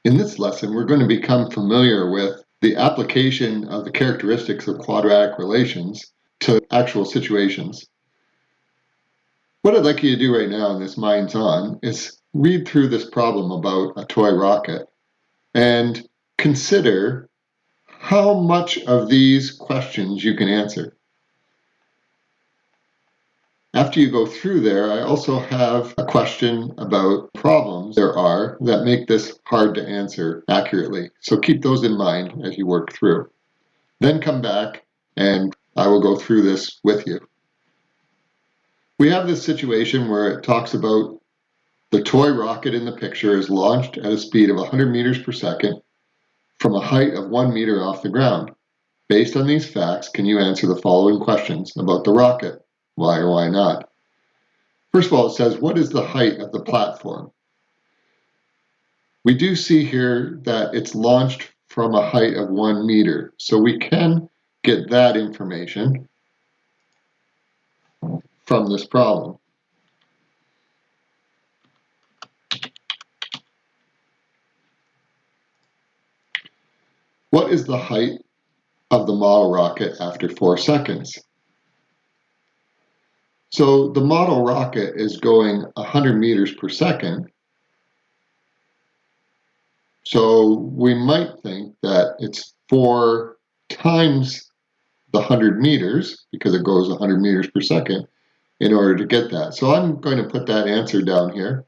In this lesson, we're going to become familiar with the application of the characteristics of quadratic relations to actual situations. What I'd like you to do right now in this Minds On is read through this problem about a toy rocket and consider how much of these questions you can answer. After you go through there, I also have a question about problems there are that make this hard to answer accurately. So keep those in mind as you work through. Then come back and I will go through this with you. We have this situation where it talks about the toy rocket in the picture is launched at a speed of 100 meters per second from a height of 1 meter off the ground. Based on these facts, can you answer the following questions about the rocket? Why or why not? First of all, it says, what is the height of the platform? We do see here that it's launched from a height of 1 meter, so we can get that information from this problem. What is the height of the model rocket after 4 seconds? So the model rocket is going 100 meters per second. So we might think that it's 4 times the 100 meters, because it goes 100 meters per second, in order to get that. So I'm going to put that answer down here.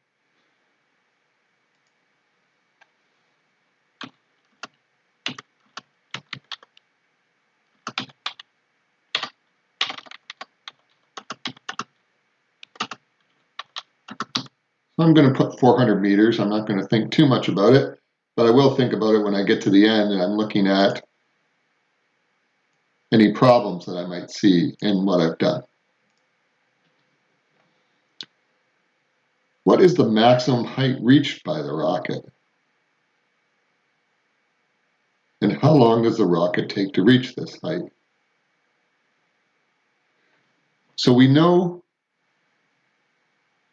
I'm going to put 400 meters. I'm not going to think too much about it, but I will think about it when I get to the end and I'm looking at any problems that I might see in what I've done. What is the maximum height reached by the rocket? And how long does the rocket take to reach this height? So we know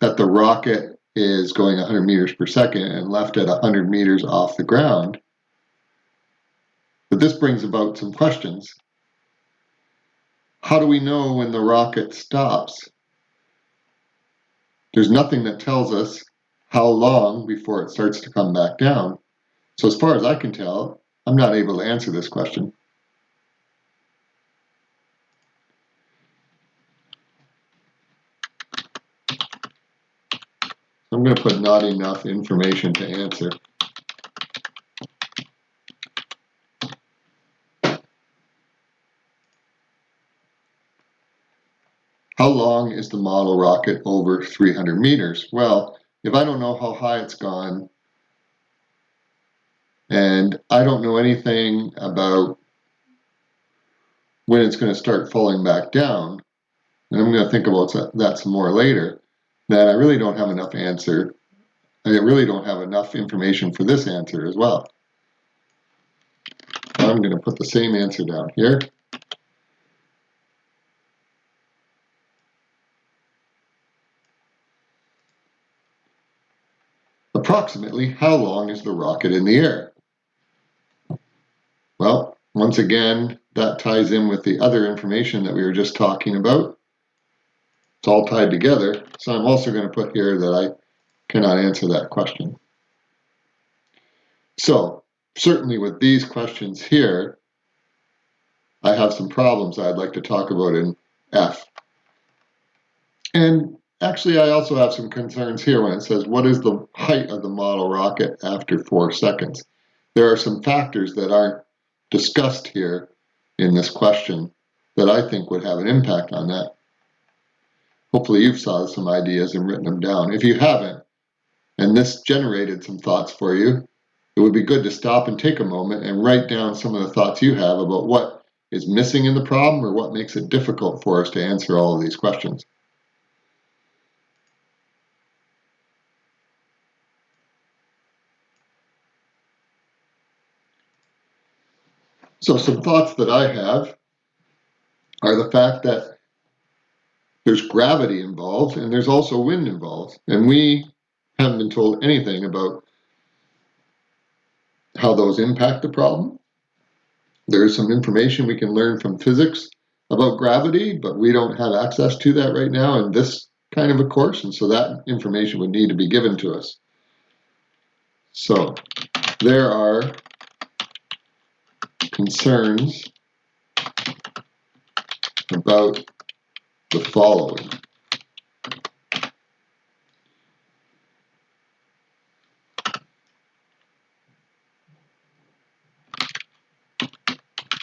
that the rocket is going 100 meters per second and left at 100 meters off the ground. But this brings about some questions. How do we know when the rocket stops? There's nothing that tells us how long before it starts to come back down. So as far as I can tell, I'm not able to answer this question. I'm going to put not enough information to answer. How long is the model rocket over 300 meters? Well, if I don't know how high it's gone, and I don't know anything about when it's going to start falling back down, and I'm going to think about that some more later, then I really don't have enough answer. I really don't have enough information for this answer as well. I'm going to put the same answer down here. Approximately, how long is the rocket in the air? Well, once again, that ties in with the other information that we were just talking about. It's all tied together, so I'm also going to put here that I cannot answer that question. So, certainly with these questions here, I have some problems I'd like to talk about in F. And actually, I also have some concerns here when it says, what is the height of the model rocket after 4 seconds? There are some factors that aren't discussed here in this question that I think would have an impact on that. Hopefully you've saw some ideas and written them down. If you haven't, and this generated some thoughts for you, it would be good to stop and take a moment and write down some of the thoughts you have about what is missing in the problem or what makes it difficult for us to answer all of these questions. So some thoughts that I have are the fact that there's gravity involved and there's also wind involved. And we haven't been told anything about how those impact the problem. There is some information we can learn from physics about gravity, but we don't have access to that right now in this kind of a course, and so that information would need to be given to us. So there are concerns about the following.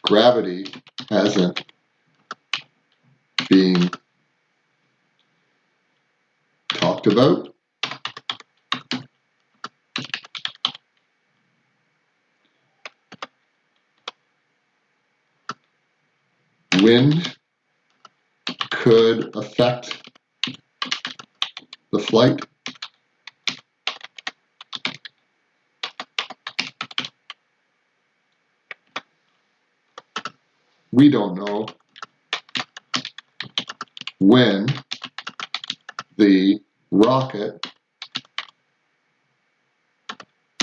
Gravity hasn't been talked about. Wind could affect the flight. We don't know when the rocket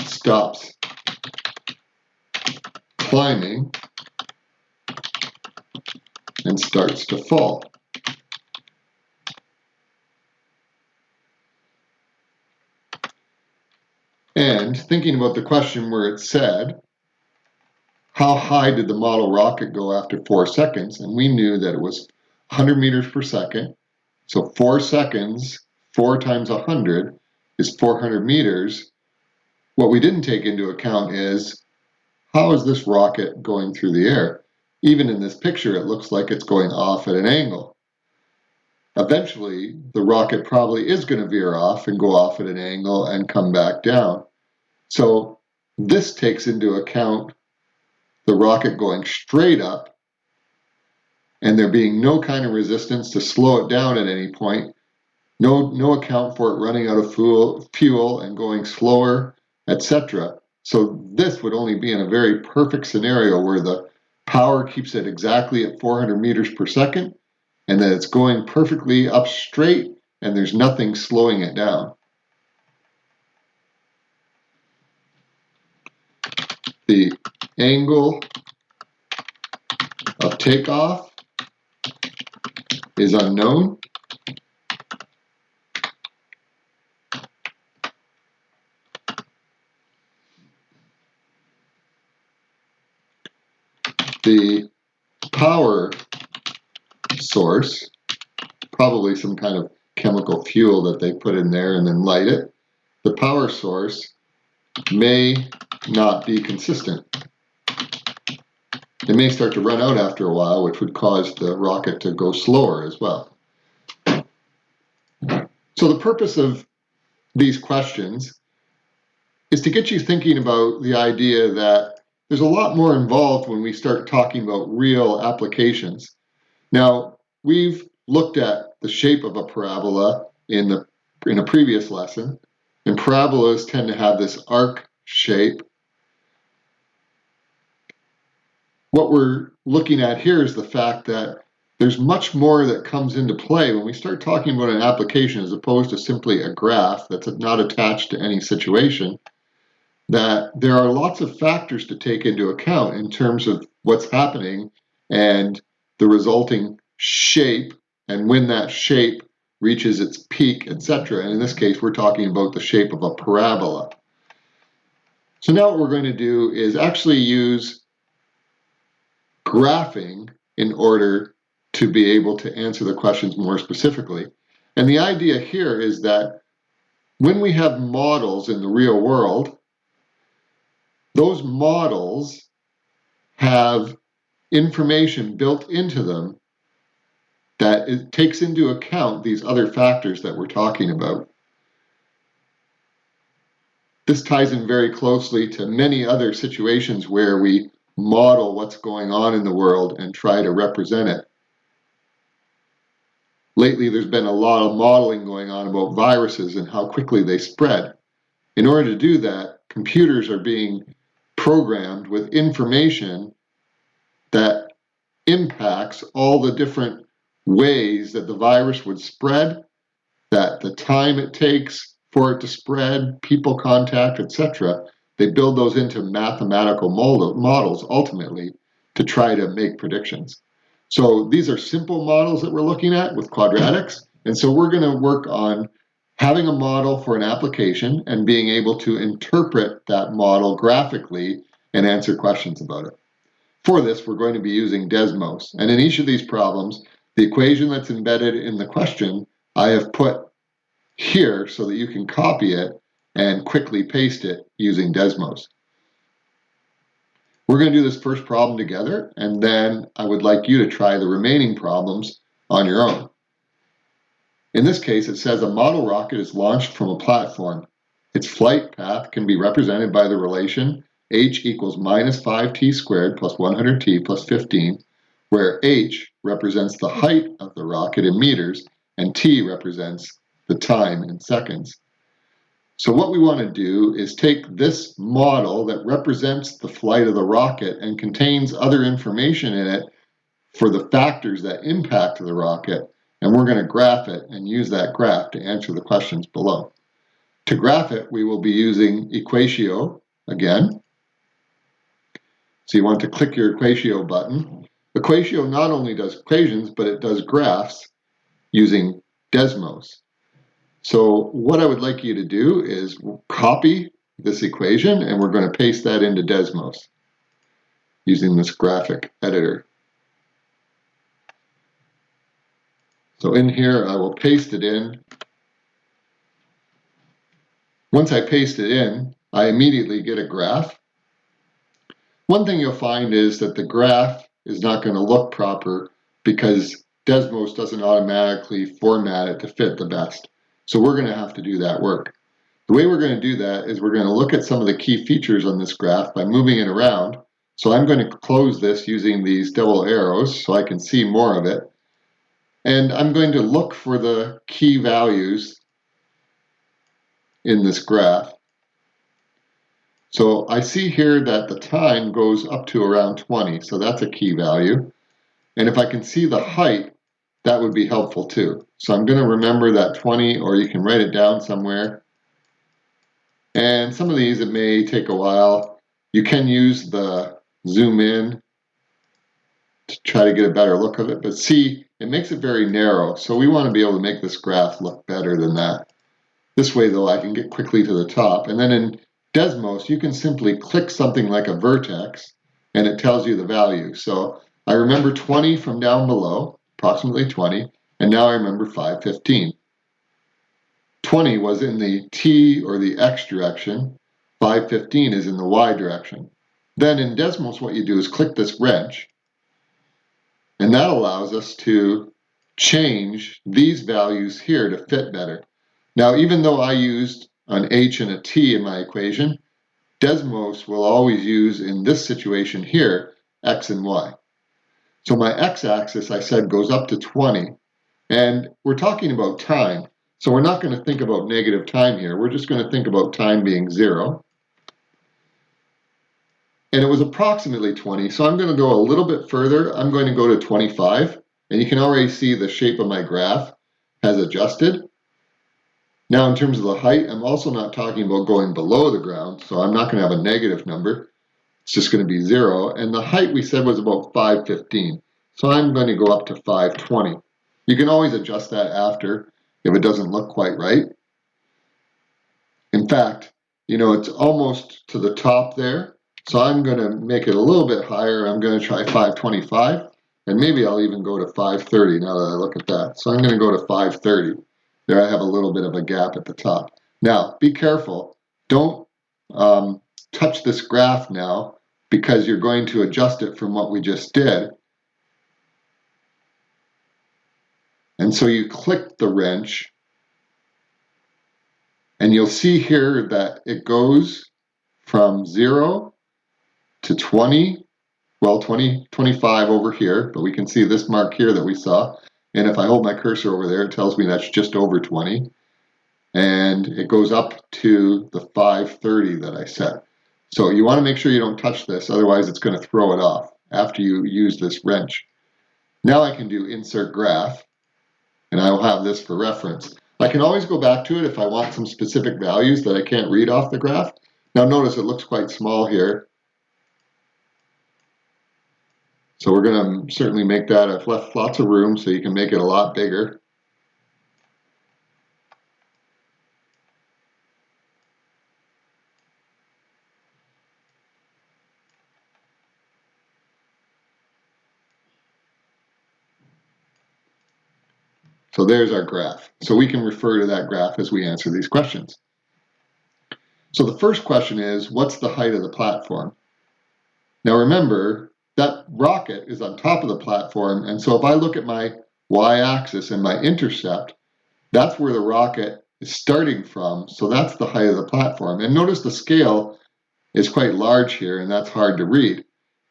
stops climbing and starts to fall. And thinking about the question where it said, how high did the model rocket go after 4 seconds? And we knew that it was 100 meters per second. So 4 seconds, 4 times 100 is 400 meters. What we didn't take into account is, how is this rocket going through the air? Even in this picture, it looks like it's going off at an angle. Eventually, the rocket probably is going to veer off and go off at an angle and come back down. So this takes into account the rocket going straight up and there being no kind of resistance to slow it down at any point, no account for it running out of fuel and going slower, etc. So this would only be in a very perfect scenario where the power keeps it exactly at 400 meters per second and that it's going perfectly up straight and there's nothing slowing it down. The angle of takeoff is unknown. The power source, probably some kind of chemical fuel that they put in there and then light it. The power source may not be consistent. It may start to run out after a while, which would cause the rocket to go slower as well. So the purpose of these questions is to get you thinking about the idea that there's a lot more involved when we start talking about real applications. Now, we've looked at the shape of a parabola in a previous lesson, and parabolas tend to have this arc shape. What we're looking at here is the fact that there's much more that comes into play when we start talking about an application as opposed to simply a graph that's not attached to any situation, that there are lots of factors to take into account in terms of what's happening and the resulting shape and when that shape reaches its peak, etc. And in this case, we're talking about the shape of a parabola. So now what we're going to do is actually use graphing in order to be able to answer the questions more specifically. And the idea here is that when we have models in the real world, those models have information built into them that it takes into account these other factors that we're talking about. This ties in very closely to many other situations where we model what's going on in the world and try to represent it. Lately, there's been a lot of modeling going on about viruses and how quickly they spread. In order to do that, computers are being programmed with information that impacts all the different ways that the virus would spread, that the time it takes for it to spread, people contact, etc. they build those into mathematical models ultimately to try to make predictions. So these are simple models that we're looking at with quadratics. And so we're going to work on having a model for an application and being able to interpret that model graphically and answer questions about it. For this, we're going to be using DESMOS. And in each of these problems, the equation that's embedded in the question, I have put here so that you can copy it and quickly paste it using DESMOS. We're going to do this first problem together, and then I would like you to try the remaining problems on your own. In this case, it says a model rocket is launched from a platform. Its flight path can be represented by the relation h equals minus 5t squared plus 100t plus 15, where h represents the height of the rocket in meters and t represents the time in seconds. So what we want to do is take this model that represents the flight of the rocket and contains other information in it for the factors that impact the rocket, and we're going to graph it and use that graph to answer the questions below. To graph it, we will be using Equatio again. So you want to click your Equatio button. Equatio not only does equations, but it does graphs using DESMOS. So what I would like you to do is copy this equation, and we're going to paste that into DESMOS using this graphic editor. So in here, I will paste it in. Once I paste it in, I immediately get a graph. One thing you'll find is that the graph is not going to look proper because DESMOS doesn't automatically format it to fit the best. So we're going to have to do that work. The way we're going to do that is we're going to look at some of the key features on this graph by moving it around. So I'm going to close this using these double arrows so I can see more of it. And I'm going to look for the key values in this graph. So I see here that the time goes up to around 20, so that's a key value. And if I can see the height, that would be helpful too. So I'm going to remember that 20, or you can write it down somewhere. And some of these, it may take a while. You can use the zoom in to try to get a better look of it, but see, it makes it very narrow. So we want to be able to make this graph look better than that. This way though, I can get quickly to the top. And then in DESMOS, you can simply click something like a vertex and it tells you the value. So I remember 20 from down below, approximately 20, and now I remember 515. 20 was in the t or the x direction, 515 is in the y direction. Then in DESMOS, what you do is click this wrench, and that allows us to change these values here to fit better. Now, even though I used an h and a t in my equation, DESMOS will always use, in this situation here, x and y. So my x-axis, I said, goes up to 20. And we're talking about time. So we're not going to think about negative time here. We're just going to think about time being 0. And it was approximately 20. So I'm going to go a little bit further. I'm going to go to 25. And you can already see the shape of my graph has adjusted. Now, in terms of the height, I'm also not talking about going below the ground. So I'm not going to have a negative number. It's just going to be 0. And the height we said was about 515. So I'm going to go up to 520. You can always adjust that after if it doesn't look quite right. In fact, it's almost to the top there. So I'm going to make it a little bit higher. I'm going to try 525. And maybe I'll even go to 530 now that I look at that. So I'm going to go to 530. There I have a little bit of a gap at the top. Now, be careful. Don't touch this graph now because you're going to adjust it from what we just did. And so you click the wrench and you'll see here that it goes from 0 to 20, well 20, 25 over here, but we can see this mark here that we saw. And if I hold my cursor over there, it tells me that's just over 20. And it goes up to the 530 that I set. So you want to make sure you don't touch this, otherwise it's going to throw it off after you use this wrench. Now I can do insert graph, and I will have this for reference. I can always go back to it if I want some specific values that I can't read off the graph, Now notice it looks quite small here. So we're going to certainly make that. I've left lots of room so you can make it a lot bigger. So there's our graph. So we can refer to that graph as we answer these questions. So the first question is, what's the height of the platform? Now remember, that rocket is on top of the platform, and so if I look at my y-axis and my intercept, that's where the rocket is starting from, so that's the height of the platform. And notice the scale is quite large here, and that's hard to read.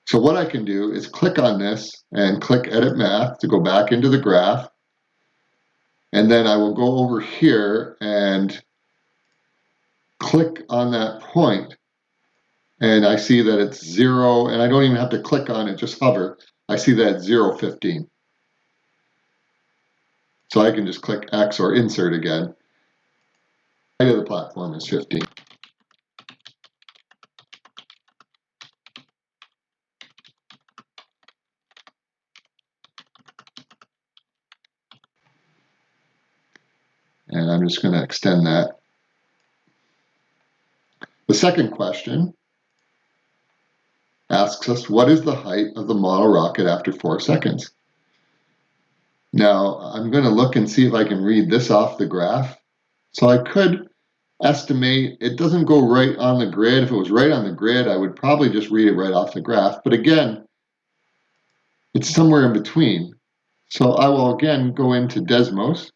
So what I can do is click on this and click Edit Math to go back into the graph, and then I will go over here and click on that point, and I see that it's 0, and I don't even have to click on it, just hover. I see that it's 0.15. So I can just click X or insert again. The height of the platform is 15. And I'm just going to extend that. The second question asks us, what is the height of the model rocket after 4 seconds? Now, I'm going to look and see if I can read this off the graph. So I could estimate, it doesn't go right on the grid. If it was right on the grid, I would probably just read it right off the graph. But again, it's somewhere in between. So I will again go into DESMOS.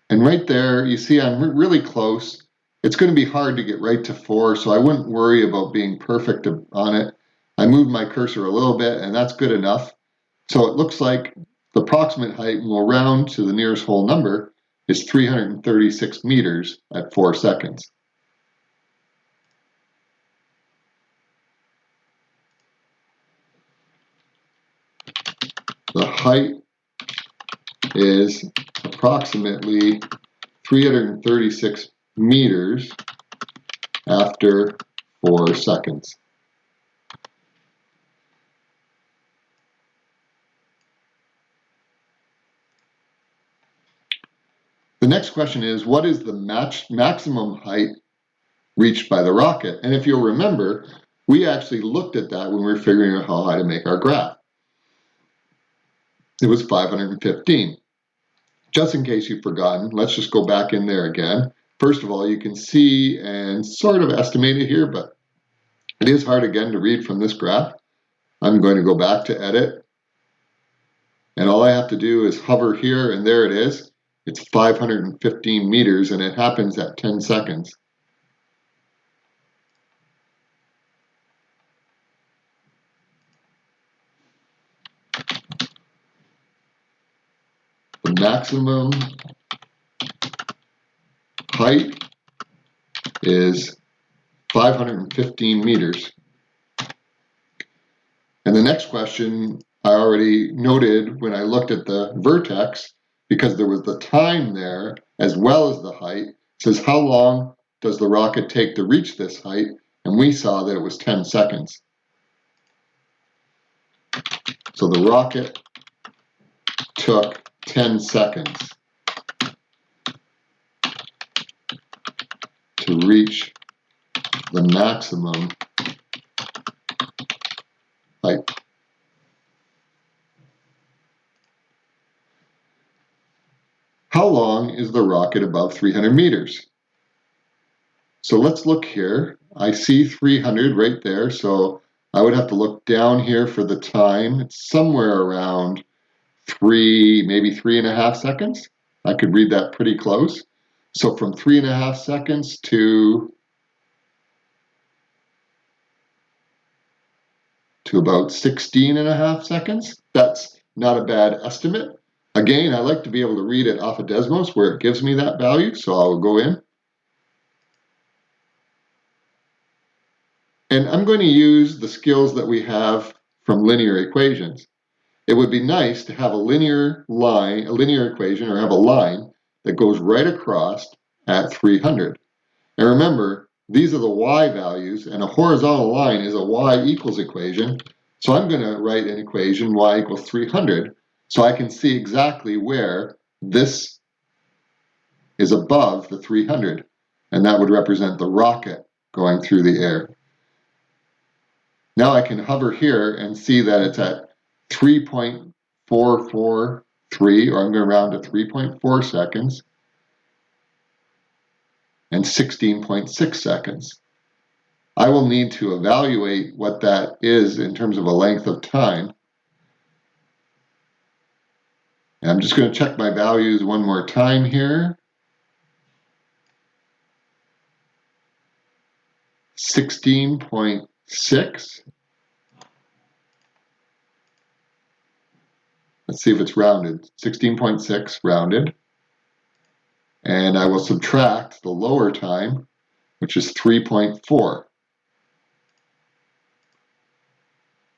And right there, you see I'm really close. It's going to be hard to get right to 4, so I wouldn't worry about being perfect on it. I moved my cursor a little bit, and that's good enough. So it looks like the approximate height, and we'll round to the nearest whole number, is 336 meters at 4 seconds. The height is approximately 336 meters after 4 seconds. The next question is, what is the maximum height reached by the rocket? And if you'll remember, we actually looked at that when we were figuring out how high to make our graph. It was 515. Just in case you've forgotten, let's just go back in there again. First of all, you can see and sort of estimate it here, but it is hard again to read from this graph. I'm going to go back to Edit, and all I have to do is hover here, and there it is. It's 515 meters, and it happens at 10 seconds. The maximum height is 515 meters. And the next question I already noted when I looked at the vertex, because there was the time there as well as the height, says how long does the rocket take to reach this height? And we saw that it was 10 seconds. So the rocket took 10 seconds to reach the maximum height. How long is the rocket above 300 meters? So let's look here. I see 300 right there, so I would have to look down here for the time. It's somewhere around 3, maybe 3.5 seconds. I could read that pretty close. So from 3.5 seconds to about 16.5 seconds. That's not a bad estimate. Again, I like to be able to read it off of DESMOS where it gives me that value, so I'll go in. And I'm going to use the skills that we have from linear equations. It would be nice to have a linear line, a linear equation, or have a line that goes right across at 300. And remember, these are the y values, and a horizontal line is a y equals equation. So I'm going to write an equation y equals 300, so I can see exactly where this is above the 300, and that would represent the rocket going through the air. Now I can hover here and see that it's at 3.443, or I'm going to round to 3.4 seconds, and 16.6 seconds. I will need to evaluate what that is in terms of a length of time. And I'm just going to check my values one more time here. 16.6. Let's see if it's rounded. 16.6 rounded. And I will subtract the lower time, which is 3.4.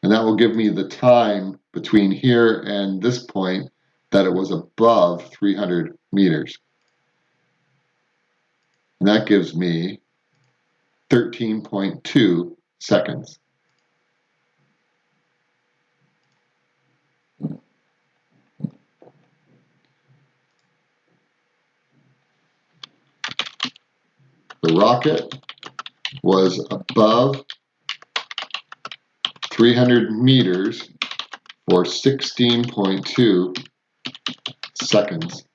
And that will give me the time between here and this point that it was above 300 meters. And that gives me 13.2 seconds. The rocket was above 300 meters for 16.2 seconds.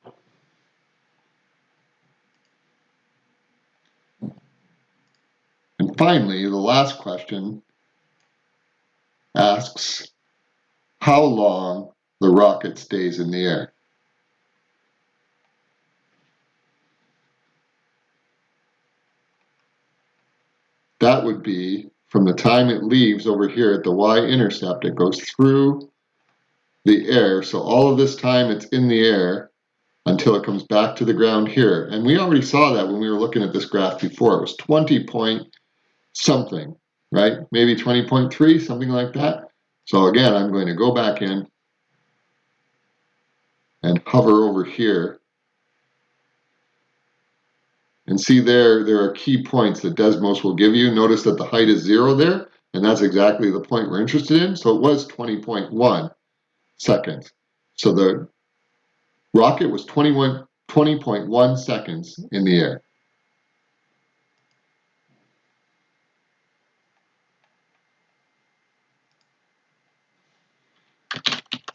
And finally, the last question asks how long the rocket stays in the air. That would be from the time it leaves over here at the y-intercept, it goes through the air. So all of this time it's in the air until it comes back to the ground here. And we already saw that when we were looking at this graph before. It was 20 point something, right? Maybe 20.3, something like that. So again, I'm going to go back in and hover over here. And see there are key points that DESMOS will give you. Notice that the height is 0 there, and that's exactly the point we're interested in. So it was 20.1 seconds. So the rocket was 20.1 seconds in the air.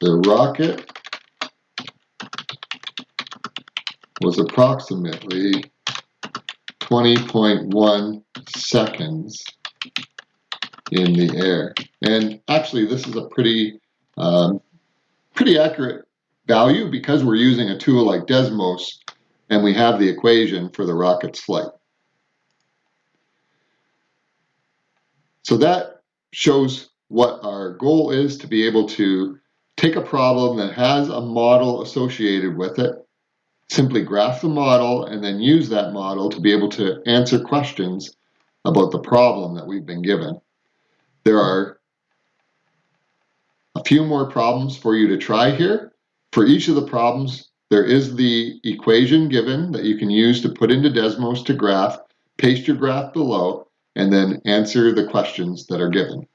The rocket was approximately 20.1 seconds in the air. And actually, this is a pretty accurate value because we're using a tool like DESMOS and we have the equation for the rocket's flight. So that shows what our goal is, to be able to take a problem that has a model associated with it, simply graph the model, and then use that model to be able to answer questions about the problem that we've been given. There are a few more problems for you to try here. For each of the problems, there is the equation given that you can use to put into DESMOS to graph, paste your graph below, and then answer the questions that are given.